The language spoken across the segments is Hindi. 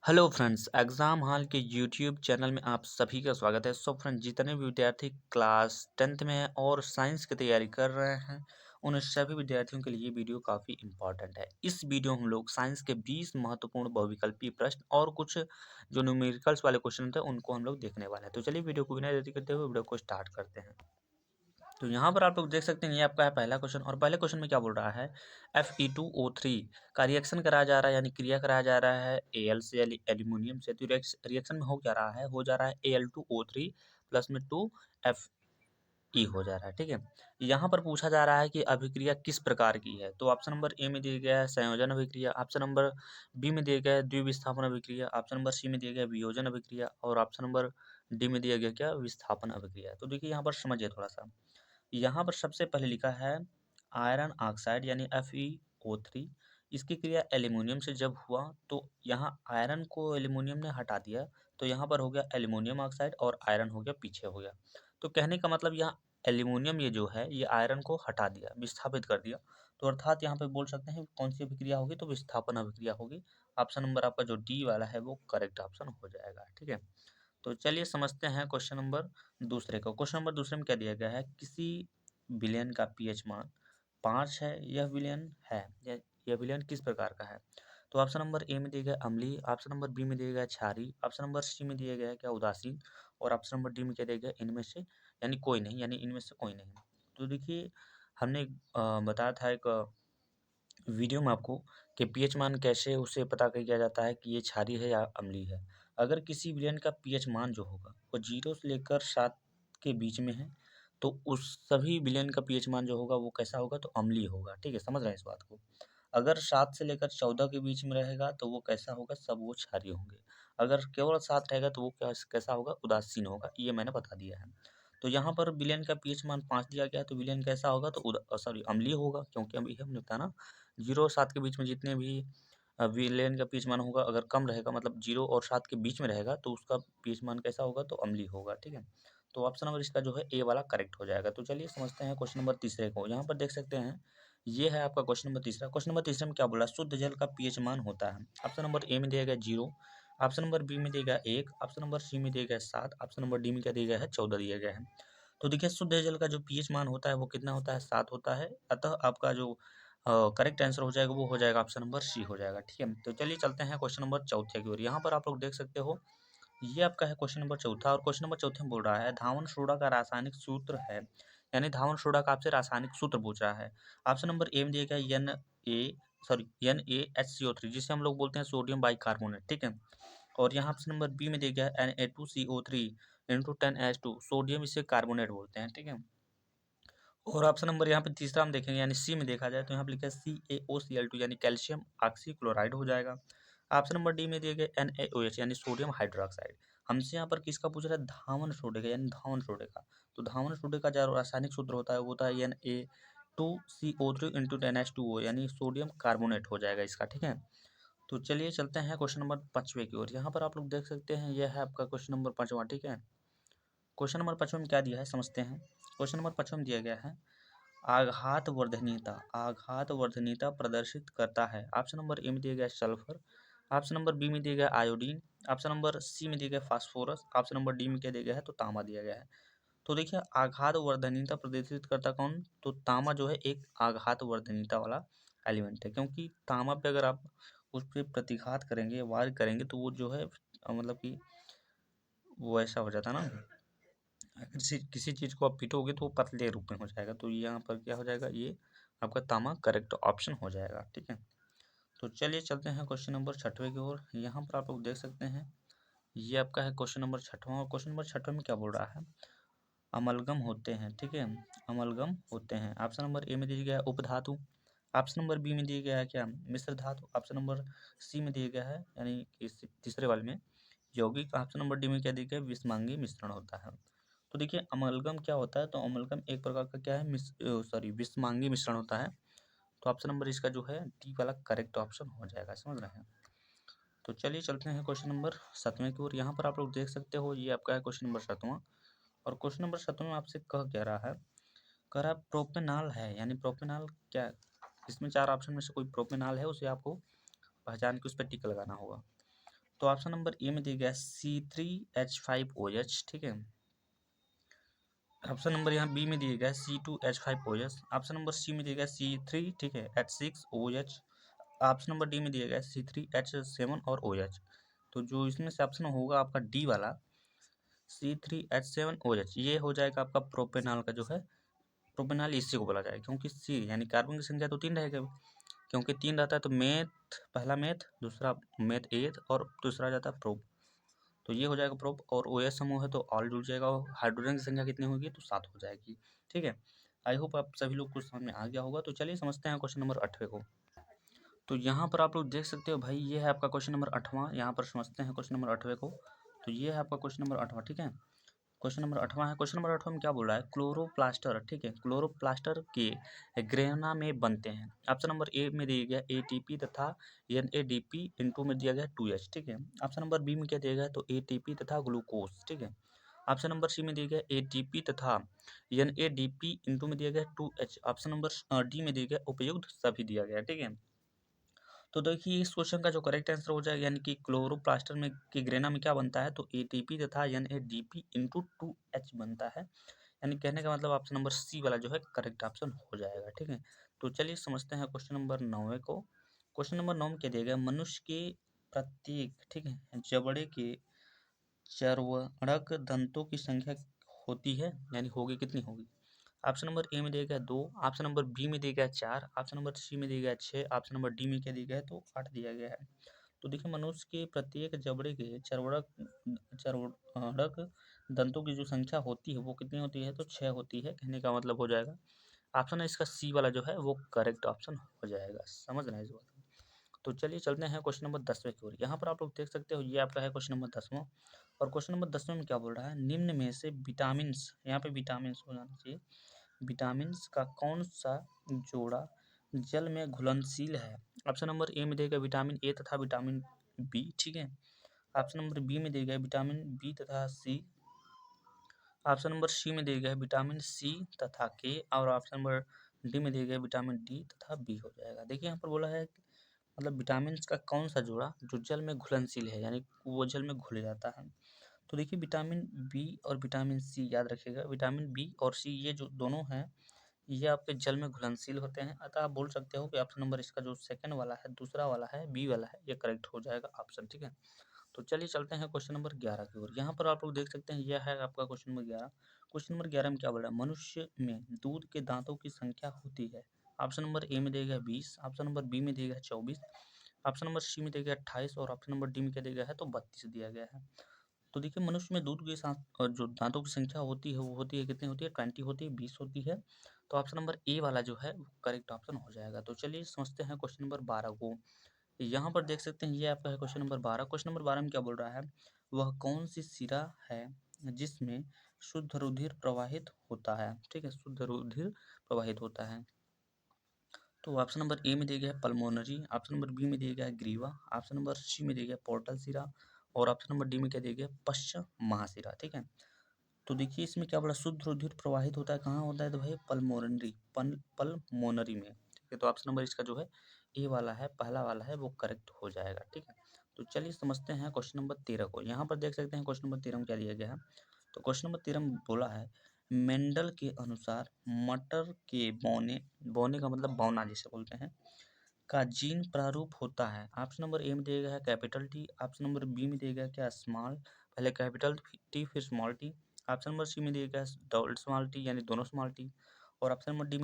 हेलो फ्रेंड्स, एग्ज़ाम हॉल के यूट्यूब चैनल में आप सभी का स्वागत है। सो फ्रेंड्स, जितने भी विद्यार्थी क्लास 10th में हैं और साइंस की तैयारी कर रहे हैं, उन सभी विद्यार्थियों के लिए ये वीडियो काफ़ी इम्पोर्टेंट है। इस वीडियो में हम लोग साइंस के 20 महत्वपूर्ण बहुविकल्पीय प्रश्न और कुछ जो न्यूमेरिकल्स वाले क्वेश्चन होते हैं, उनको हम लोग देखने वाले हैं। तो चलिए वीडियो को बिना देरी करते हुए वीडियो को स्टार्ट करते हैं। तो यहाँ पर आप लोग देख सकते हैं, ये आपका है पहला क्वेश्चन और पहले क्वेश्चन में क्या बोल रहा है, Fe2O3 का रिएक्शन कराया जा रहा है, यानी क्रिया कराया जा रहा है Al से एल्यूमिनियम से। तो रिएक्शन में हो क्या रहा है, हो जा रहा है Al2O3 प्लस में 2Fe हो जा रहा है। ठीक है, यहाँ पर पूछा जा रहा है कि अभिक्रिया किस प्रकार की है। तो ऑप्शन नंबर ए में दिया गया है संयोजन अभिक्रिया, ऑप्शन नंबर बी में दिया गया है द्विविस्थापन अभिक्रिया, ऑप्शन नंबर सी में दिया गया है वियोजन अभिक्रिया और ऑप्शन नंबर डी में दिया गया क्या, विस्थापन अभिक्रिया। तो देखिए यहाँ पर समझिए थोड़ा सा, यहाँ पर सबसे पहले लिखा है आयरन ऑक्साइड यानी Fe O3। इसकी क्रिया एल्यूमिनियम से जब हुआ तो यहाँ आयरन को एल्यूमिनियम ने हटा दिया, तो यहाँ पर हो गया एल्यूमिनियम ऑक्साइड और आयरन हो गया पीछे हो गया। तो कहने का मतलब यहाँ एल्यूमिनियम ये जो है ये आयरन को हटा दिया, विस्थापित कर दिया। तो अर्थात यहाँ पे बोल सकते हैं कौन सी अभिक्रिया होगी, तो विस्थापन अभिक्रिया होगी। ऑप्शन नंबर आपका जो डी वाला है वो करेक्ट ऑप्शन हो जाएगा। ठीक है, तो चलिए समझते हैं क्वेश्चन नंबर दूसरे को। क्वेश्चन नंबर दूसरे में क्या दिया गया है, किसी विलयन का पीएच मान 5 है, यह विलयन है, यह विलयन किस प्रकार का है। तो ऑप्शन नंबर ए में दिया गया अम्लीय, ऑप्शन नंबर बी में दिया गया क्षारीय, ऑप्शन नंबर सी में दिया गया है क्या उदासीन और ऑप्शन नंबर डी में क्या दिया गया इनमें से यानी कोई नहीं, यानी इनमें से कोई नहीं। तो देखिए हमने बताया था एक वीडियो में आपको कि पीएच मान कैसे उसे पता किया जाता है कि ये क्षारीय है या अम्लीय है। अगर किसी विलयन का पीएच मान जो होगा वो 0 से लेकर 7 के बीच में है, तो उस सभी विलयन का पीएच मान जो होगा वो कैसा होगा, तो अम्लीय होगा। ठीक है, समझ रहे हैं इस बात को। अगर 7 से लेकर 14 के बीच में रहेगा तो वो कैसा होगा, सब वो क्षारीय होंगे। अगर केवल 7 रहेगा तो वो कैसा होगा, उदासीन होगा। ये मैंने बता दिया है। तो यहाँ पर विलयन का पीएच मान 5 दिया गया है, तो विलयन कैसा होगा, तो सॉरी अम्लीय होगा, क्योंकि अभी हमने बताया ना 0 और 7 के बीच में जितने भी विलेन का पीएच मान होगा, अगर कम रहेगा मतलब 0 और 7 के बीच में रहेगा तो उसका पीएच मान कैसा होगा, तो अम्लीय होगा। ठीक है, तो ऑप्शन नंबर इसका जो है ए वाला करेक्ट हो जाएगा। तो चलिए समझते हैं क्वेश्चन नंबर तीसरे को। यहाँ पर देख सकते हैं ये है आपका क्वेश्चन नंबर तीसरा। क्वेश्चन नंबर तीसरे में क्या बोला, शुद्ध जल का पीएच मान होता है। ऑप्शन नंबर ए में दिया गया 0, ऑप्शन नंबर बी में दिया गया 1, ऑप्शन नंबर सी में दिया गया 7, ऑप्शन नंबर डी में क्या दिया गया है 14 दिया गया है। तो देखिए शुद्ध जल का जो पीएच मान होता है वो कितना होता है, 7 होता है। अतः आपका जो करेक्ट आंसर हो जाएगा वो हो जाएगा ऑप्शन नंबर सी हो जाएगा। ठीक है, तो चलिए चलते हैं क्वेश्चन नंबर चौथे की ओर। यहाँ पर आप लोग देख सकते हो ये आपका है क्वेश्चन नंबर चौथा और क्वेश्चन नंबर चौथे में बोल रहा है धावन सोडा का रासायनिक सूत्र है, यानी धावन सोडा का आपसे रासायनिक सूत्र पूछ रहा है। ऑप्शन नंबर ए में दिया गया NaHCO3, जिसे हम लोग बोलते हैं सोडियम बाइकार्बोनेट। ठीक है, और यहाँ ऑप्शन नंबर बी में दिया गया है Na2CO3 इंटू 10H2 सोडियम, इसे कार्बोनेट बोलते हैं। ठीक है, और ऑप्शन नंबर यहाँ पे तीसरा हम देखेंगे यानी सी में देखा जाए तो यहाँ पे लिखा है CaOCl2 यानी कैल्शियम ऑक्सीक्लोराइड हो जाएगा। ऑप्शन नंबर डी में दिए गए NaOH यानी सोडियम हाइड्रोक्साइड। हमसे यहाँ पर किसका पूछ रहा है, धावन सोडे का, यानी धावन सोडे का। तो धावन सोडे का जो रासायनिक सूत्र होता है वो होता है Na2CO3 इंटू 10H2O यानी सोडियम कार्बोनेट हो जाएगा इसका। ठीक है, तो चलिए चलते हैं क्वेश्चन नंबर पाँचवें की ओर। यहाँ पर आप लोग देख सकते हैं यह है आपका क्वेश्चन नंबर पाँचवा। ठीक है, क्वेश्चन नंबर पाँचवें में क्या दिया है समझते हैं। क्वेश्चन नंबर पाँचवें में दिया गया है आघात वर्धनीयता प्रदर्शित करता है। ऑप्शन नंबर ए में दिया गया सल्फर, ऑप्शन नंबर बी में दिया गया आयोडीन, ऑप्शन नंबर सी में दिया गया फास्फोरस, ऑप्शन नंबर डी में क्या दिया गया है, तो तांबा दिया गया है। तो देखिए आघात वर्धनीयता प्रदर्शित करता कौन, तो तांबा जो है एक आघात वर्धनीयता वाला एलिमेंट है, क्योंकि तांबा पे अगर आप उस पर प्रतिघात करेंगे, वार करेंगे, तो वो जो है मतलब कि वो ऐसा हो जाता है ना, किसी किसी चीज़ को आप पीटोगे तो वो पतले रूप में हो जाएगा। तो यहाँ पर क्या हो जाएगा, ये आपका तांबा करेक्ट ऑप्शन हो जाएगा। ठीक है, तो चलिए चलते हैं क्वेश्चन नंबर छठवें की ओर। यहाँ पर आप लोग देख सकते हैं ये आपका है क्वेश्चन नंबर छठवां और क्वेश्चन नंबर छठवें में क्या बोल रहा है, अमलगम होते हैं। ठीक है, अमलगम होते हैं। ऑप्शन नंबर ए में दिया गया है उपधातु, ऑप्शन नंबर बी में दिया गया है क्या, मिश्र धातु, ऑप्शन नंबर सी में दिया गया है यानी कि इस तीसरे वाले में यौगिक, ऑप्शन नंबर डी में क्या दिया गया है, विषमांगी मिश्रण होता है। तो देखिए अमलगम क्या होता है, तो अमलगम एक प्रकार का क्या है, विषमांगी मिश्रण होता है। तो ऑप्शन नंबर इसका जो है डी वाला करेक्ट ऑप्शन हो जाएगा। समझ रहे हैं, तो चलिए चलते हैं क्वेश्चन नंबर सातवें की ओर। यहाँ पर आप लोग देख सकते हो ये आपका है क्वेश्चन नंबर सातवां और क्वेश्चन नंबर सातवें में आपसे कह क्या रहा है, कह रहा है प्रोपेनॉल है, यानी प्रोपेनॉल क्या, इसमें चार ऑप्शन में से कोई प्रोपेनॉल है उसे आपको पहचान के उस पर टिक लगाना होगा। तो ऑप्शन नंबर ए में दिया गया C3H5OH, ठीक है। ऑप्शन नंबर यहाँ बी में दिया गया C2H5OH। ऑप्शन नंबर सी में दिया गया C3, ठीक है, H6OH। ऑप्शन नंबर डी में दिया गया C3H7 और OH। तो जो इसमें से ऑप्शन होगा आपका डी वाला C3H7OH, ये हो जाएगा आपका प्रोपेनॉल का जो है। प्रोपेनॉल इसी को बोला जाएगा, क्योंकि सी यानी कार्बन की संख्या तो 3 रहेगा, क्योंकि 3 रहता है तो मेथ, पहला मेथ, दूसरा मेथ एथ और दूसरा जाता है प्रोप। तो ये हो जाएगा प्रोप, और ओ एस समूह है तो ऑल जुड़ जाएगा। हाइड्रोजन की संख्या कितनी होगी, तो 7 हो जाएगी, ठीक है। आई होप आप सभी लोग को समझ में आ गया होगा। तो चलिए समझते हैं क्वेश्चन नंबर 8वें को। तो यहाँ पर आप लोग देख सकते हो भाई, ये है आपका क्वेश्चन नंबर 8वां। यहाँ पर समझते हैं क्वेश्चन नंबर 8वें को। तो ये है आपका क्वेश्चन नंबर 8वां, ठीक है। क्वेश्चन नंबर 8वां है। क्वेश्चन नंबर 8वां में क्या बोल रहा है, क्लोरोप्लास्टर, ठीक है, क्लोरोप्लास्टर के ग्रेना में बनते हैं। ऑप्शन नंबर ए में दिया गया एटीपी तथा NADP, इनटू में दिया गया 2H, ठीक है। ऑप्शन नंबर बी में क्या दिया गया, तो एटीपी तथा ग्लूकोज, ठीक है। ऑप्शन नंबर सी में दिया गया एटीपी तथा NADP, इनटू में दिया गया 2H। ऑप्शन नंबर डी में दिया गया उपयुक्त सभी दिया गया, ठीक है। तो देखिए इस क्वेश्चन का जो करेक्ट आंसर हो जाएगा, यानी कि क्लोरोप्लास्टर में की ग्रेना में क्या बनता है, तो एटीपी तथा NADP इंटू 2H बनता है। यानी कहने का मतलब ऑप्शन नंबर सी वाला जो है करेक्ट ऑप्शन हो जाएगा, ठीक है। तो चलिए समझते हैं क्वेश्चन नंबर 9 को। क्वेश्चन नंबर 9 में क्या दिया गया, मनुष्य के प्रत्येक, ठीक है, जबड़े के चर्वणक दंतों की संख्या होती है, यानी होगी, कितनी होगी। ऑप्शन नंबर ए में दिया गया 2, ऑप्शन नंबर बी में दिया गया 4, ऑप्शन नंबर सी में दिया गया 6, ऑप्शन नंबर डी में क्या दिया गया है, तो 8 दिया गया है। तो देखिए मनुष्य के प्रत्येक जबड़े के चर्वणक दंतों की जो संख्या होती है वो कितनी होती है, तो 6 होती है। कहने का मतलब हो जाएगा ऑप्शन है इसका सी वाला जो है वो करेक्ट ऑप्शन हो जाएगा। समझ रहे हैं इस बात को। तो चलिए चलते हैं क्वेश्चन नंबर 10वें की ओर। यहाँ पर आप लोग देख सकते हो ये आपका है क्वेश्चन नंबर 10वां। और क्वेश्चन नंबर 10वें में क्या बोल रहा है, निम्न में से विटामिन, यहाँ पे विटामिन हो जाना चाहिए, विटामिन का कौन सा जोड़ा जल में घुलनशील है। ऑप्शन नंबर ए में देगा विटामिन ए तथा विटामिन बी, ठीक है। ऑप्शन नंबर बी में देगा विटामिन बी तथा सी। ऑप्शन नंबर सी में दिया गया है विटामिन सी तथा के, और ऑप्शन नंबर डी में दिया गया विटामिन डी तथा बी हो जाएगा। देखिए यहाँ पर बोला है मतलब विटामिन का कौन सा जोड़ा जो जल में घुलनशील है, यानी वो जल में घुल जाता है। तो देखिए विटामिन बी और विटामिन सी याद रखिएगा, विटामिन बी और सी ये जो दोनों हैं ये आपके जल में घुलनशील होते हैं। अतः आप बोल सकते हो कि ऑप्शन नंबर इसका जो सेकंड वाला है, दूसरा वाला है, बी वाला है, ये करेक्ट हो जाएगा ऑप्शन, ठीक है। तो चलिए चलते हैं क्वेश्चन नंबर 11 की ओर। यहाँ पर आप लोग देख सकते हैं यह है आपका क्वेश्चन नंबर 11। क्वेश्चन नंबर 11 में क्या बोल रहा है, मनुष्य में दूध के दांतों की संख्या होती है। ऑप्शन नंबर ए में देगा 20, ऑप्शन नंबर बी में देगा 24, ऑप्शन नंबर सी में दिया गया 28 और ऑप्शन नंबर डी में क्या दिया गया है, तो 32 दिया गया है। तो देखिए मनुष्य में दूध के साथ जो दांतों की संख्या होती है वो होती है, कितनी होती है, 20 होती है, 20 होती है। तो ऑप्शन नंबर ए वाला जो है वो करेक्ट ऑप्शन हो जाएगा। तो चलिए समझते हैं क्वेश्चन नंबर 12 को। यहाँ पर देख सकते हैं ये आपका है क्वेश्चन नंबर 12। क्वेश्चन नंबर 12 में क्या बोल रहा है, वह कौन सी शिरा है जिसमें शुद्ध रुधिर प्रवाहित होता है, ठीक है, शुद्ध रुधिर प्रवाहित होता है। तो ऑप्शन नंबर ए में दिया गया है पल्मोनरी, ऑप्शन नंबर बी में दिया गया है ग्रीवा, ऑप्शन नंबर सी में दिया गया पोर्टल शिरा, और ऑप्शन नंबर डी में क्या दिया गया पश्च महाशिरा, ठीक है। तो देखिए इसमें क्या बोला, शुद्ध रुधिर प्रवाहित होता है, कहाँ होता है, तो भाई पल्मोनरी, पल्मोनरी में, ठीक है। तो ऑप्शन नंबर इसका जो है ए वाला है, पहला वाला है, वो करेक्ट हो जाएगा, ठीक है। तो चलिए समझते हैं क्वेश्चन नंबर 13 को। यहाँ पर देख सकते हैं क्वेश्चन नंबर 13 में क्या दिया गया है। तो क्वेश्चन नंबर 13 में बोला है मेंडल के अनुसार मटर के बौने, बौने का मतलब बौना जिसे बोलते हैं, का जीन प्रारूप होता है। ऑप्शन नंबर ए में दिया गया है capital T, option number B में दिया गया क्या स्मॉल, पहले कैपिटल टी फिर small T, option number C में दिया गया डबल स्मॉल टी यानी दोनों स्मॉल टी, और ऑप्शन नंबर डी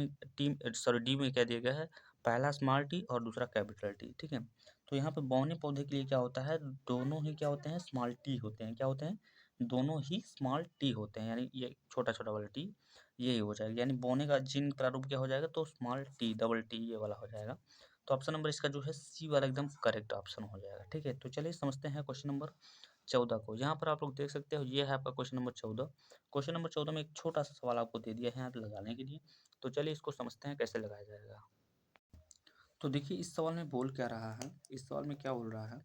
में क्या दिया गया है, पहला स्मॉल टी और दूसरा कैपिटल टी, ठीक है। तो यहाँ पे बौने पौधे के लिए क्या होता है, दोनों ही क्या होते हैं, स्मॉल टी होते हैं, क्या होते हैं, दोनों ही स्मॉल टी होते हैं, यानी ये छोटा छोटा वाला टी यही हो जाएगा, यानी बोने का जीन प्रारूप क्या हो जाएगा, तो स्मॉल टी डबल टी ये वाला हो जाएगा। तो ऑप्शन नंबर इसका जो है सी वाला एकदम करेक्ट ऑप्शन हो जाएगा, ठीक है। तो चलिए समझते हैं क्वेश्चन नंबर 14 को। यहाँ पर आप लोग देख सकते हो ये है आपका क्वेश्चन नंबर 14। क्वेश्चन नंबर 14 में एक छोटा सा सवाल आपको दे दिया है यहाँ लगाने के लिए। तो चलिए इसको समझते हैं कैसे लगाया जाएगा। तो देखिए इस सवाल में बोल क्या रहा है, इस सवाल में क्या बोल रहा है,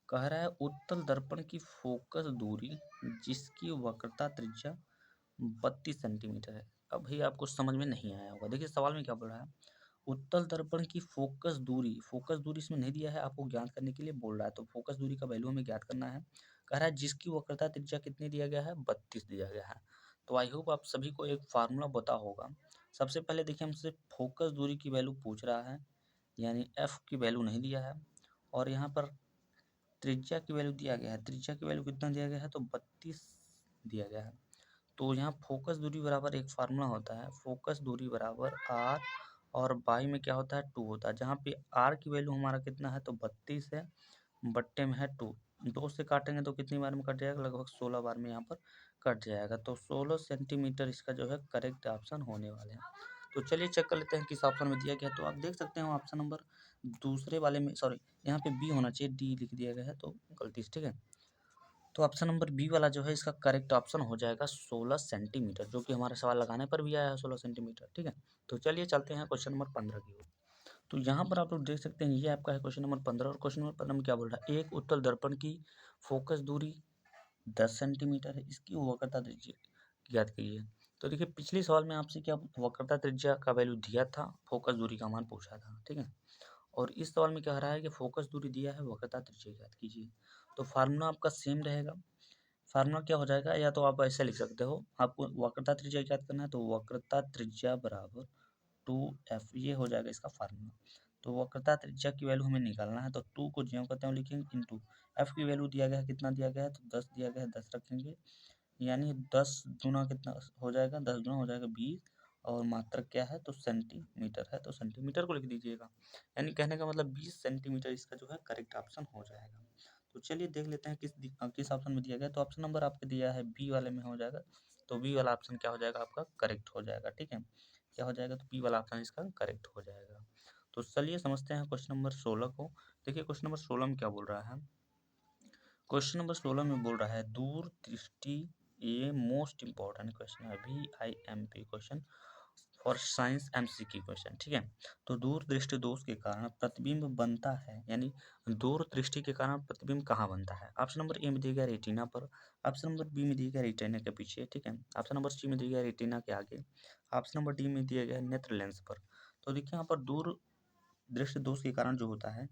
कह रहा है उत्तल दर्पण की फोकस दूरी जिसकी वक्रता त्रिज्या 32 सेंटीमीटर है। अब भाई आपको समझ में नहीं आया होगा। देखिए सवाल में क्या बोल रहा है, उत्तल दर्पण की फोकस दूरी इसमें नहीं दिया है, आपको ज्ञात करने के लिए बोल रहा है। तो फोकस दूरी का वैल्यू हमें ज्ञात करना है। कह रहा है जिसकी वक्रता त्रिज्या कितनी दिया गया है, 32 दिया गया है। तो आई होप आप सभी को एक फार्मूला पता होगा। सबसे पहले देखिए हमसे फोकस दूरी की वैल्यू पूछ रहा है, यानी एफ की वैल्यू नहीं दिया है, और यहाँ पर त्रिज्या की वैल्यू दिया गया है। त्रिज्या की वैल्यू कितना दिया गया है, तो 32 दिया गया है। तो यहाँ फोकस दूरी बराबर एक फार्मूला होता है, फोकस दूरी बराबर आर और बाई में क्या होता है, 2 होता है। जहाँ पे आर की वैल्यू हमारा कितना है, तो 32 है, बट्टे में है 2। 2 से काटेंगे तो कितनी बार में कट जाएगा, लगभग 16 बार में यहाँ पर कट जाएगा। तो 16 सेंटीमीटर इसका जो है करेक्ट ऑप्शन होने वाले हैं। तो चलिए चेक कर लेते हैं किस ऑप्शन में दिया गया। तो आप देख सकते हैं ऑप्शन नंबर दूसरे वाले में, सॉरी यहाँ पे बी होना चाहिए, डी लिख दिया गया है तो गलती से, ठीक है। तो ऑप्शन नंबर बी वाला जो है इसका करेक्ट ऑप्शन हो जाएगा 16 सेंटीमीटर, जो कि हमारे सवाल लगाने पर भी आया है 16 सेंटीमीटर, ठीक है। तो चलिए चलते हैं क्वेश्चन नंबर 15 की ओर। तो यहाँ पर आप लोग देख सकते हैं ये आपका है क्वेश्चन नंबर 15, और क्वेश्चन नंबर 15 में क्या बोल रहा है, एक उत्तल दर्पण की फोकस दूरी 10 सेंटीमीटर है, इसकी वक्रता त्रिज्या ज्ञात कीजिए। तो देखिए पिछले सवाल में आपसे क्या वक्रता त्रिज्या का वैल्यू दिया था, फोकस दूरी का मान पूछा था, ठीक है। और इस सवाल में कह रहा है कि फोकस दूरी दिया है, वक्रता त्रिज्या ज्ञात कीजिए। तो फार्मूला आपका सेम रहेगा। फार्मूला क्या हो जाएगा, या तो आप ऐसे लिख सकते हो, आपको वक्रता त्रिज्या ज्ञात करना है तो वक्रता त्रिज्या बराबर 2f, ये हो जाएगा इसका फार्मूला। तो वक्रता त्रिज्या की वैल्यू हमें निकालना है, तो 2 को ज्यों करते हैं लिखेंगे इंटू एफ की वैल्यू दिया गया है, कितना दिया गया है, तो 10 दिया गया है, 10 रखेंगे, यानी 10 गुना कितना हो जाएगा, 10 गुना हो जाएगा 20, और मात्रक क्या है, तो सेंटीमीटर है, तो सेंटीमीटर को लिख दीजिएगा। यानी कहने का मतलब 20 सेंटीमीटर इसका जो है करेक्ट ऑप्शन हो जाएगा। तो चलिए देख लेते हैं किस ऑप्शन में दिया गया। तो ऑप्शन नंबर आपके दिया है बी वाले में हो जाएगा। तो बी वाला ऑप्शन क्या हो जाएगा, आपका करेक्ट हो जाएगा, ठीक है। क्या हो जाएगा, तो बी वाला ऑप्शन इसका करेक्ट हो जाएगा। तो चलिए समझते हैं क्वेश्चन नंबर 16 को। देखिए क्वेश्चन नंबर 16 में क्या बोल रहा है, क्वेश्चन नंबर 16 में बोल रहा है दूर दृष्टि, ये मोस्ट इंपॉर्टेंट क्वेश्चन है, VIMP question for science MCQ question, ठीक है। तो दूर दृष्टि दोष के कारण प्रतिबिंब बनता है, यानी दूर दृष्टि के कारण प्रतिबिंब कहाँ बनता है। ऑप्शन नंबर ए में दिया गया रेटिना पर, ऑप्शन नंबर बी में दिया गया रेटिना के पीछे, ठीक है। ऑप्शन नंबर सी में दिया गया रेटिना के आगे, ऑप्शन नंबर डी में दिया गया नेत्र लेंस पर। तो देखिए यहाँ पर दूर दृष्टि दोष के कारण जो होता है,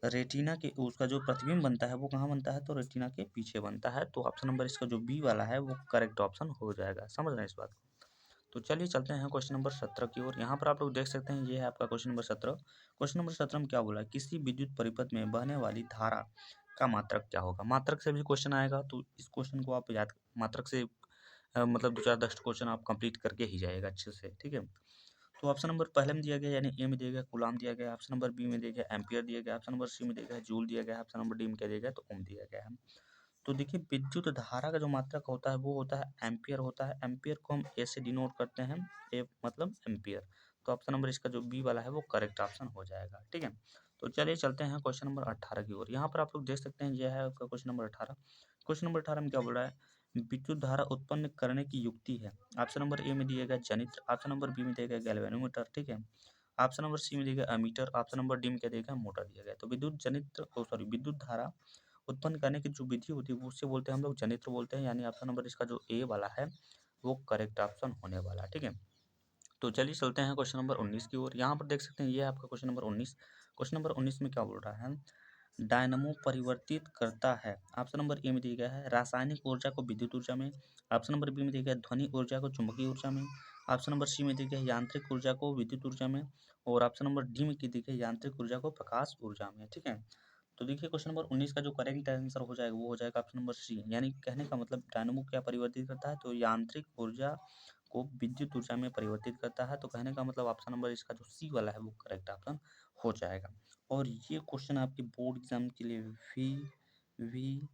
रेटिना के उसका जो प्रतिबिंब बनता है वो कहाँ बनता है, तो रेटिना के पीछे बनता है। तो ऑप्शन नंबर इसका जो बी वाला है वो करेक्ट ऑप्शन हो जाएगा। समझ रहे हैं इस बात को। तो चलिए चलते हैं क्वेश्चन नंबर 17 की ओर। यहाँ पर आप लोग देख सकते हैं ये है आपका क्वेश्चन नंबर 17। क्वेश्चन नंबर 17 में क्या बोला है, किसी विद्युत परिपथ में बहने वाली धारा का मात्रक क्या होगा। मात्रक से भी क्वेश्चन आएगा, तो इस क्वेश्चन को आप याद, मात्रक से मतलब 2-4 10 क्वेश्चन आप कंप्लीट करके ही जाएगा अच्छे से, ठीक है। तो ऑप्शन नंबर पहले में दिया गया, यानी ए में दिया गया कूलाम दिया गया, ऑप्शन नंबर बी में दिया गया एम्पियर दिया गया, ऑप्शन नंबर सी में दिया गया जूल दिया गया, ऑप्शन नंबर डी में क्या दिया गया, तो ओम दिया गया है। तो देखिए विद्युत धारा का जो मात्रक होता है वो होता है एम्पियर होता है। एम्पियर को हम ए से डिनोट करते हैं, ए मतलब एम्पियर। तो ऑप्शन नंबर इसका जो बी वाला है वो करेक्ट ऑप्शन हो जाएगा, ठीक है। तो चलिए चलते हैं क्वेश्चन नंबर 18 की ओर। यहाँ पर आप लोग देख सकते हैं यह है आपका क्वेश्चन नंबर 18। क्वेश्चन नंबर 18 में क्या बोल रहा है, विद्युत धारा उत्पन्न करने की युक्ति है। ऑप्शन नंबर ए में दिया गया जनित्र, ऑप्शन नंबर बी में दिया गया गैल्वेनोमीटर, ठीक है। ऑप्शन नंबर सी में दिया गया अमीटर, ऑप्शन नंबर डी में क्या दिया गया, मोटर दिया गया। तो विद्युत जनित्र, सॉरी विद्युत धारा उत्पन्न करने की जो विधि होती है वो उससे बोलते हैं हम लोग जनित्र बोलते हैं, यानी ऑप्शन नंबर इसका जो ए वाला है वो करेक्ट ऑप्शन होने वाला है, ठीक है। तो चलिए चलते हैं क्वेश्चन नंबर 19 की ओर। यहाँ पर देख सकते हैं ये है आपका क्वेश्चन नंबर 19। क्वेश्चन नंबर 19 में क्या बोल रहा है, डायनमो परिवर्तित करता है। ऑप्शन नंबर ए में दिया गया है रासायनिक ऊर्जा को विद्युत ऊर्जा में, ऑप्शन नंबर बी में दिया गया ध्वनि ऊर्जा को चुंबकीय ऊर्जा में, ऑप्शन नंबर सी में दिया गया यांत्रिक ऊर्जा को विद्युत ऊर्जा में, और ऑप्शन नंबर डी में दिया गया यांत्रिक ऊर्जा को प्रकाश ऊर्जा में, ठीक है। तो देखिए क्वेश्चन नंबर 19 का जो करेक्ट आंसर हो जाएगा वो हो जाएगा ऑप्शन नंबर सी, यानी कहने का मतलब डायनामो क्या परिवर्तित करता है, तो यांत्रिक ऊर्जा को विद्युत ऊर्जा में परिवर्तित करता है। तो कहने का मतलब ऑप्शन नंबर इसका जो सी वाला है वो करेक्ट ऑप्शन हो जाएगा। और ये क्वेश्चन आपके बोर्ड एग्जाम के लिए वी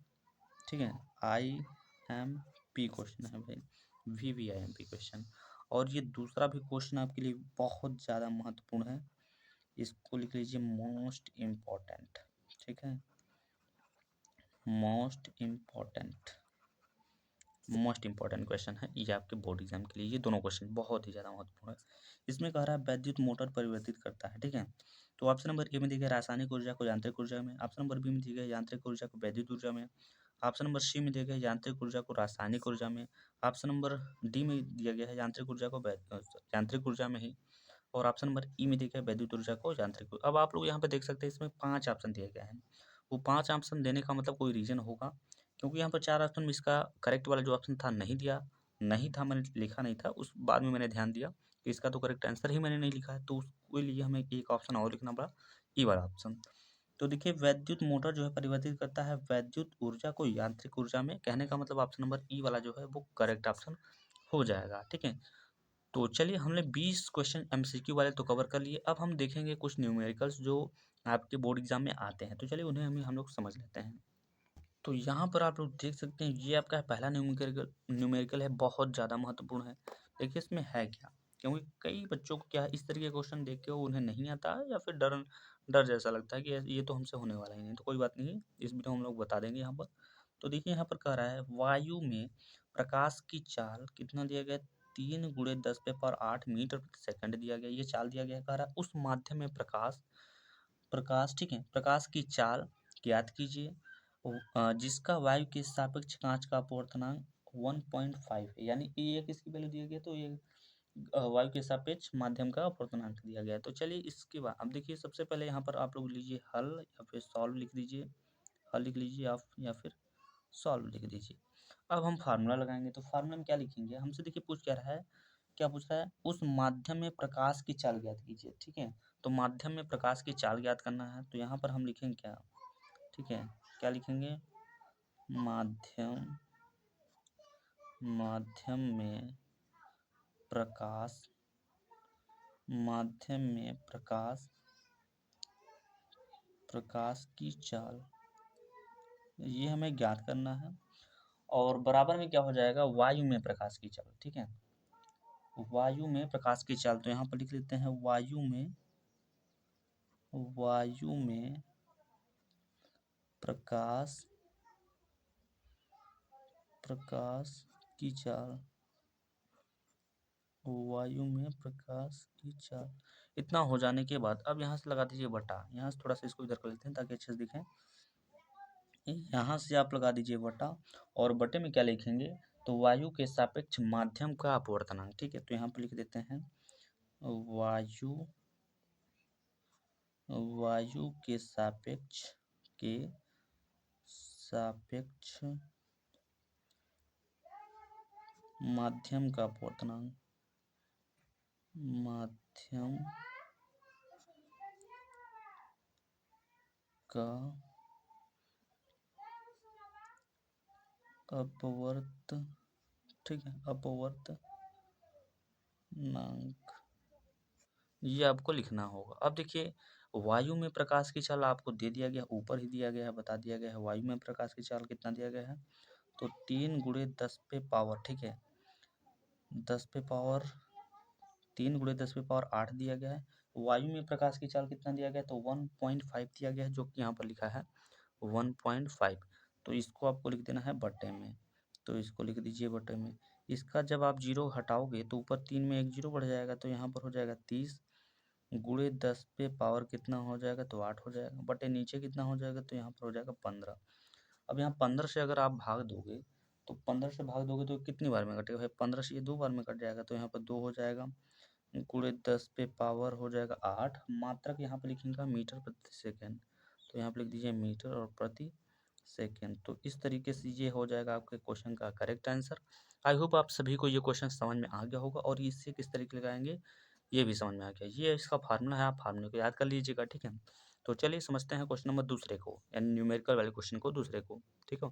ठीक है IMP क्वेश्चन है भाई, VVIMP क्वेश्चन। और ये दूसरा भी क्वेश्चन आपके लिए बहुत ज़्यादा महत्वपूर्ण है, इसको लिख लीजिए मोस्ट इम्पॉर्टेंट, ठीक है। मोस्ट इम्पॉर्टेंट क्वेश्चन है ये आपके बोर्ड एग्जाम के लिए। ये दोनों क्वेश्चन बहुत ही ज़्यादा महत्वपूर्ण है। इसमें कह रहा है वैद्युत मोटर परिवर्तित करता है, ठीक है। तो ऑप्शन नंबर ए में दिया गया रासायनिक ऊर्जा को यांत्रिक ऊर्जा में, ऑप्शन नंबर बी में दिया गया यांत्रिक ऊर्जा को वैद्युत ऊर्जा में, ऑप्शन नंबर सी में दिया गया यांत्रिक ऊर्जा को रासायनिक ऊर्जा में, ऑप्शन नंबर डी में दिया गया है यांत्रिक ऊर्जा को यांत्रिक ऊर्जा में ही, और ऑप्शन नंबर ई में देखिए वैद्युत ऊर्जा को यांत्रिक। अब आप लोग यहाँ पे देख सकते हैं इसमें 5 ऑप्शन दिए गए हैं। वो 5 ऑप्शन देने का मतलब कोई रीज़न होगा, क्योंकि यहाँ पर 4 ऑप्शन में इसका करेक्ट वाला जो ऑप्शन था नहीं था, मैंने लिखा नहीं था, उस बाद में मैंने ध्यान दिया कि इसका तो करेक्ट आंसर ही मैंने नहीं लिखा है, तो उसके लिए हमें एक ऑप्शन और लिखना पड़ा, ई वाला ऑप्शन। तो देखिए वैद्युत मोटर जो है परिवर्तित करता है वैद्युत ऊर्जा को यांत्रिक ऊर्जा में, कहने का मतलब ऑप्शन नंबर ई वाला जो है वो करेक्ट ऑप्शन हो जाएगा। ठीक है, तो चलिए हमने 20 क्वेश्चन एमसीक्यू वाले तो कवर कर लिए। अब हम देखेंगे कुछ न्यूमेरिकल्स जो आपके बोर्ड एग्जाम में आते हैं, तो चलिए उन्हें हम लोग समझ लेते हैं। तो यहाँ पर आप लोग देख सकते हैं ये आपका पहला न्यूमेरिकल है, बहुत ज़्यादा महत्वपूर्ण है। देखिए इसमें है क्या, क्योंकि कई बच्चों को क्या है इस तरीके के क्वेश्चन देख के उन्हें नहीं आता है या फिर डर डर जैसा लगता है कि ये तो हमसे होने वाला ही नहीं। तो कोई बात नहीं, इस वीडियो हम लोग बता देंगे यहाँ पर। तो देखिए यहाँ पर कह रहा है वायु में प्रकाश की चाल कितना दिया गया है, 3 × 10⁸ मीटर प्रति सेकंड दिया गया, ये चाल दिया गया है। कह रहा है उस माध्यम में प्रकाश प्रकाश ठीक है, प्रकाश की चाल ज्ञात कीजिए जिसका वायु के सापेक्ष कांच का अपवर्तनांक 1.5 है। यानी ये किसकी वैल्यू दिया गया, तो ये वायु के सापेक्ष माध्यम का अपवर्तनांक दिया गया है। तो चलिए इसके बाद अब देखिए सबसे पहले यहाँ पर आप लोग लीजिए हल या फिर सॉल्व लिख दीजिए, हल लिख लीजिए आप या फिर सॉल्व लिख दीजिए। अब हम फार्मूला लगाएंगे, तो फार्मूला में क्या लिखेंगे, हमसे देखिए पूछ क्या रहा है, क्या पूछ रहा है, उस माध्यम में प्रकाश की चाल ज्ञात कीजिए। ठीक है, तो माध्यम में प्रकाश की चाल ज्ञात करना है, तो यहाँ पर हम लिखेंगे क्या, ठीक है, क्या लिखेंगे, माध्यम माध्यम में प्रकाश माध्यम में प्रकाश की चाल, ये हमें ज्ञात करना है। और बराबर में क्या हो जाएगा, वायु में प्रकाश की चाल। ठीक है, वायु में प्रकाश की चाल, तो यहाँ पर लिख लेते हैं वायु में प्रकाश की चाल, वायु में प्रकाश की चाल। इतना हो जाने के बाद अब यहाँ से लगा दीजिए बटा, यहाँ से थोड़ा सा इसको इधर कर लेते हैं ताकि अच्छे से दिखे। यहाँ से आप लगा दीजिए बटा, और बटे में क्या लिखेंगे, तो वायु के सापेक्ष माध्यम का अपवर्तनांक। ठीक है, तो यहाँ पर लिख देते हैं वायु के सापेक्ष माध्यम का अपवर्तनांक, माध्यम का ठीक है, अपवर्तनांक, ये आपको लिखना होगा। अब देखिए वायु में प्रकाश की चाल आपको दे दिया गया, ऊपर ही दिया गया है, बता दिया गया है वायु में प्रकाश की चाल कितना दिया गया है, तो 3 × 10⁻, ठीक है, 3 × 10⁸ दिया गया है। वायु में प्रकाश की चाल कितना दिया गया है, तो 1.5 दिया गया है, जो कि यहाँ पर लिखा है 1.5। तो इसको आपको लिख देना है बटे में, तो इसको लिख दीजिए बटे में। इसका जब आप जीरो हटाओगे तो ऊपर 3 में एक जीरो बढ़ जाएगा, तो यहाँ पर हो जाएगा 30 × 10⁻, कितना हो जाएगा, तो 8 हो जाएगा, बटे नीचे कितना हो जाएगा, तो यहाँ पर हो जाएगा 15। अब यहाँ 15 से अगर आप भाग दोगे, तो 15 से भाग दोगे तो कितनी बार में कटेगा, 15 से ये 2 बार में कट जाएगा, तो यहाँ पर 2 हो जाएगा, × 10⁻ हो जाएगा 8। मात्रक यहाँ पर लिखेंगे मीटर प्रति सेकेंड, तो यहाँ पर लिख दीजिए मीटर और प्रति सेकेंड। तो इस तरीके से ये हो जाएगा आपके क्वेश्चन का करेक्ट आंसर। आई होप आप सभी को ये क्वेश्चन समझ में आ गया होगा, और इससे किस तरीके लगाएंगे ये भी समझ में आ गया। ये इसका फार्मूला है, आप फार्मूले को याद कर लीजिएगा। ठीक है, तो चलिए समझते हैं क्वेश्चन नंबर दूसरे को, यानी न्यूमेरिकल वाले क्वेश्चन को दूसरे को। ठीक है,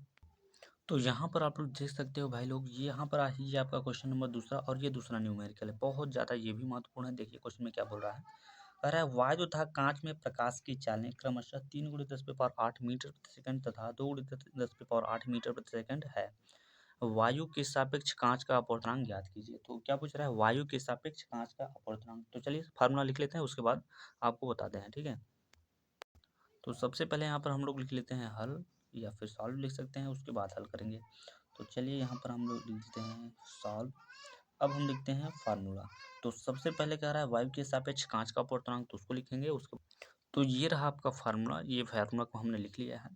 तो यहाँ पर आप लोग देख सकते हो भाई लोग, ये यहाँ पर ये आपका क्वेश्चन नंबर दूसरा, और ये दूसरा न्यूमेरिकल है, बहुत ज़्यादा ये भी महत्वपूर्ण है। देखिए क्वेश्चन में क्या बोल रहा है, कह रहा है वायु तथा कांच में प्रकाश की चालें क्रमशः 3 × 10⁸ मीटर प्रति सेकंड तथा 2 × 10⁸ मीटर प्रति सेकंड है। वायु के सापेक्ष कांच का अपवर्तनांक ज्ञात कीजिए। तो क्या पूछ रहा है, वायु के सापेक्ष कांच का अपवर्तनांक। तो चलिए फार्मूला लिख लेते हैं, उसके बाद आपको बताते हैं। ठीक है, तो सबसे पहले यहाँ पर हम लोग लिख लेते हैं हल, या फिर सॉल्व लिख सकते हैं, उसके बाद हल करेंगे। तो चलिए यहाँ पर हम लोग लिखते हैं सॉल्व। अब हम लिखते हैं फार्मूला। तो सबसे पहले कह रहा है वायु के सापेक्ष कांच का अपवर्तनांक, तो उसको लिखेंगे। उसके तो ये रहा आपका फार्मूला, ये फार्मूला को हमने लिख लिया है।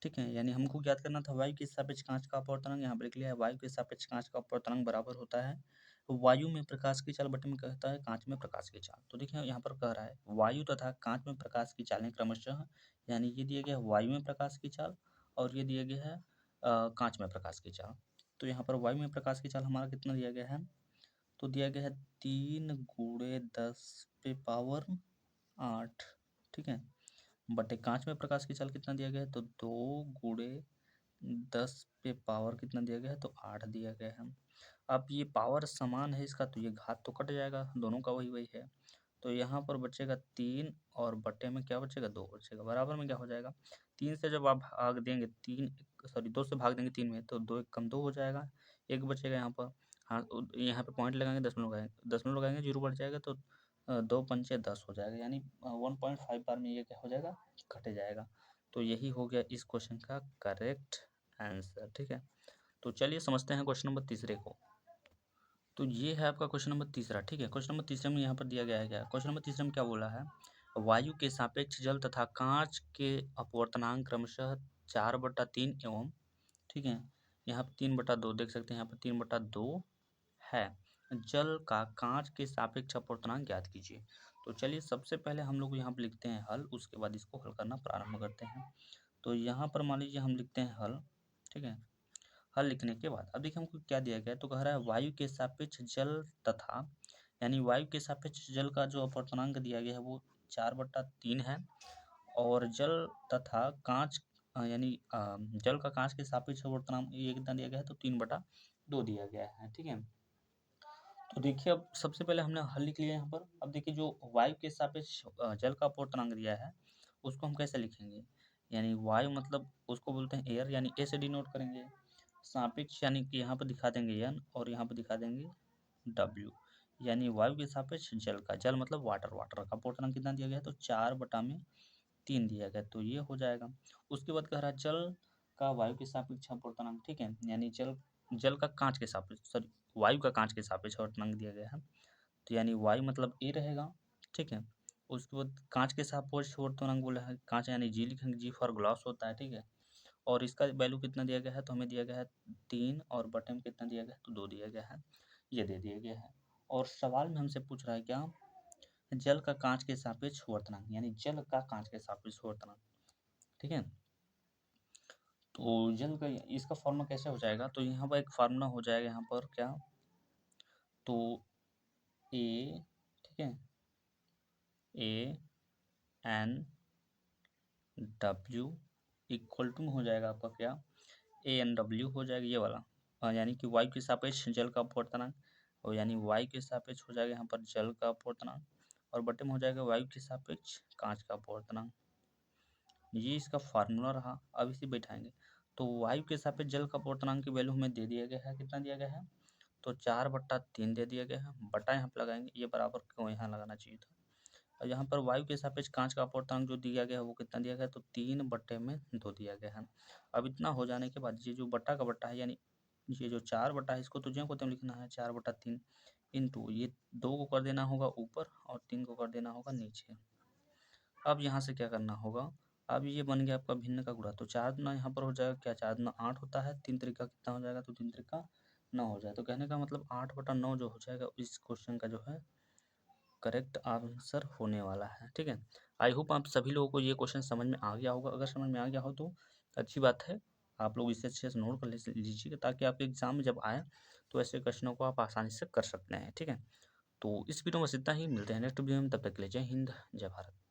ठीक है, यानी हमको ज्ञात करना था वायु के सापेक्ष कांच का अपवर्तनांक, यहाँ पर लिख लिया है वायु के सापेक्ष कांच का अपवर्तनांक बराबर होता है वायु में प्रकाश की चाल, बटे में कहता है कांच में प्रकाश की चाल। तो देखिए यहाँ पर कह रहा है वायु तथा कांच में प्रकाश की चालें क्रमशः, यानी ये दिया गया है वायु में प्रकाश की चाल और ये दिया गया है कांच में प्रकाश की चाल। तो यहाँ पर वायु में प्रकाश की चाल हमारा कितना दिया गया है, तो दिया गया है 3 × 10⁻8, ठीक है, बटे कांच में प्रकाश की चाल कितना दिया गया है, तो 2 × 10 कितना दिया गया है, तो 8 दिया गया है। अब ये पावर समान है इसका, तो ये घात तो कट जाएगा, दोनों का वही वही है। तो यहाँ पर बचेगा 3 और बटे में क्या बचेगा, 2 बचेगा। बराबर में क्या हो जाएगा, 3 से जब आप भाग देंगे 2 से भाग देंगे 3 में, तो 2 एक कम 2 हो जाएगा, 1 बचेगा यहाँ पर। हाँ, यहाँ पे पॉइंट लगाएंगे, दशमलव लगाएंगे, 0 बढ़ जाएगा, तो 2 × 5 = 10 हो जाएगा, यानी 1.5 बार में ये क्या हो जाएगा, घट जाएगा। तो यही हो गया इस क्वेश्चन का करेक्ट आंसर, ठीक है। तो चलिए समझते हैं क्वेश्चन नंबर तीसरे को। तो ये है आपका क्वेश्चन नंबर तीसरा, ठीक है। क्वेश्चन नंबर तीसरे में यहाँ पर दिया गया है क्या, क्वेश्चन नंबर तीसरे में क्या बोला है, वायु के सापेक्ष जल तथा कांच के अपवर्तनांक क्रमशः 4/3 एवं, ठीक है, यहाँ पर 3/2 देख सकते हैं, यहाँ पर 3/2 है। जल का कांच के सापेक्ष अपवर्तनांक ज्ञात कीजिए। तो चलिए सबसे पहले हम लोग यहाँ पर लिखते हैं हल, उसके बाद इसको हल करना प्रारंभ करते हैं। तो यहाँ पर मान लीजिए हम लिखते हैं हल, ठीक है। हल लिखने के बाद अब देखिए हमको क्या दिया गया है, तो कह रहा है वायु के सापेक्ष जल तथा, यानी वायु के सापेक्ष जल का जो अपवर्तनांक दिया गया है वो 4/3 है, और जल तथा कांच यानी जल का कांच के सापेक्ष अपवर्तनांक ये कितना दिया गया है, तो 3/2 दिया गया है, ठीक है। तो देखिए अब सबसे पहले हमने हल लिख लिया यहाँ पर। अब देखिए जो वायु के सापेक्ष जल का अपवर्तनांक दिया है उसको हम कैसे लिखेंगे, यानी वायु मतलब उसको बोलते हैं एयर, यानी ए से डिनोट करेंगे। सापेक्ष यानी कि यहाँ पर दिखा देंगे एन और यहाँ पर दिखा देंगे डब्ल्यू, यानी वायु के सापेक्ष जल का, जल मतलब वाटर, वाटर का अपवर्तनांक कितना दिया गया है, तो 4/3 दिया गया, तो ये हो जाएगा। उसके बाद कह रहा है जल का वायु के सापेक्ष अपवर्तनांक, ठीक है, यानी जल जल का कांच के सापेक्ष, सॉरी वायु का कांच के सापेक्ष अपवर्तनांक दिया गया है, तो यानी वायु मतलब ए रहेगा, ठीक है। उसके बाद कांच के सापेक्ष अपवर्तनांक बोला है, कांच यानी जी लिखेंगे, जी फॉर ग्लास होता है, ठीक है। और इसका वैल्यू कितना दिया गया है, तो हमें दिया गया है 3 और बटे में कितना दिया गया है, तो 2 दिया गया है, ये दे दिया गया है। और सवाल में हमसे पूछ रहा है क्या, जल का कांच के सापेक्ष अपवर्तनांक, यानी जल का कांच के सापेक्ष अपवर्तनांक, ठीक है। तो जल का इसका फॉर्मूला कैसे हो जाएगा, तो यहाँ पर एक फार्मूला हो जाएगा यहाँ पर क्या, तो ए, ठीक है, A N W equal to हो जाएगा आपका क्या, ए एन डब्ल्यू हो जाएगा ये वाला, यानी कि वायु के सापेक्ष जल का अपवर्तनांक, और यानी वायु के सापेक्ष हो जाएगा यहाँ पर जल का अपवर्तनांक, और बटे में हो जाएगा वायु के सापेक्ष कांच का अपवर्तनांक। ये इसका फार्मूला रहा। अब इसे बैठाएंगे तो वायु के सापेक्ष जल का अपवर्तनांक की वैल्यू हमें दे दिया गया है, कितना दिया गया है, तो 4/3 दे दिया गया है, बटा यहाँ पर लगाएंगे, ये बराबर क्यों यहाँ लगाना चाहिए था। और यहाँ पर वायु के सापेक्ष कांच का अपवर्तनांक जो दिया गया है वो कितना दिया गया है, तो 3/2 दिया गया है। अब इतना हो जाने के बाद ये जो बटा का बटा है, यानी ये जो 4 बटा है इसको तो ज्यों को त्यों लिखना है, 4/3 इंटू ये 2 को कर देना होगा ऊपर और 3 को कर देना होगा नीचे। अब यहाँ से क्या करना होगा, अब ये बन गया आपका भिन्न का गुणा, तो 4 दूना यहाँ पर हो जाएगा क्या, 4 दूना 8 होता है, 3 तरीका कितना हो जाएगा, तो 3 तरीका 9 हो जाए। तो कहने का मतलब 8/9 जो हो जाएगा इस क्वेश्चन का जो है करेक्ट आंसर होने वाला है, ठीक है। आई होप आप सभी लोगों को ये क्वेश्चन समझ में आ गया होगा। अगर समझ में आ गया हो तो अच्छी बात है, आप लोग इसे अच्छे से नोट कर लीजिएगा ताकि आपके एग्जाम में जब आए तो ऐसे क्वेश्चनों को आप आसानी से कर सकते हैं, ठीक है। तो इस वीडियो में बस इतना ही, मिलते हैं नेक्स्ट वीडियो में, तब तक के लिए जय हिंद, जय भारत।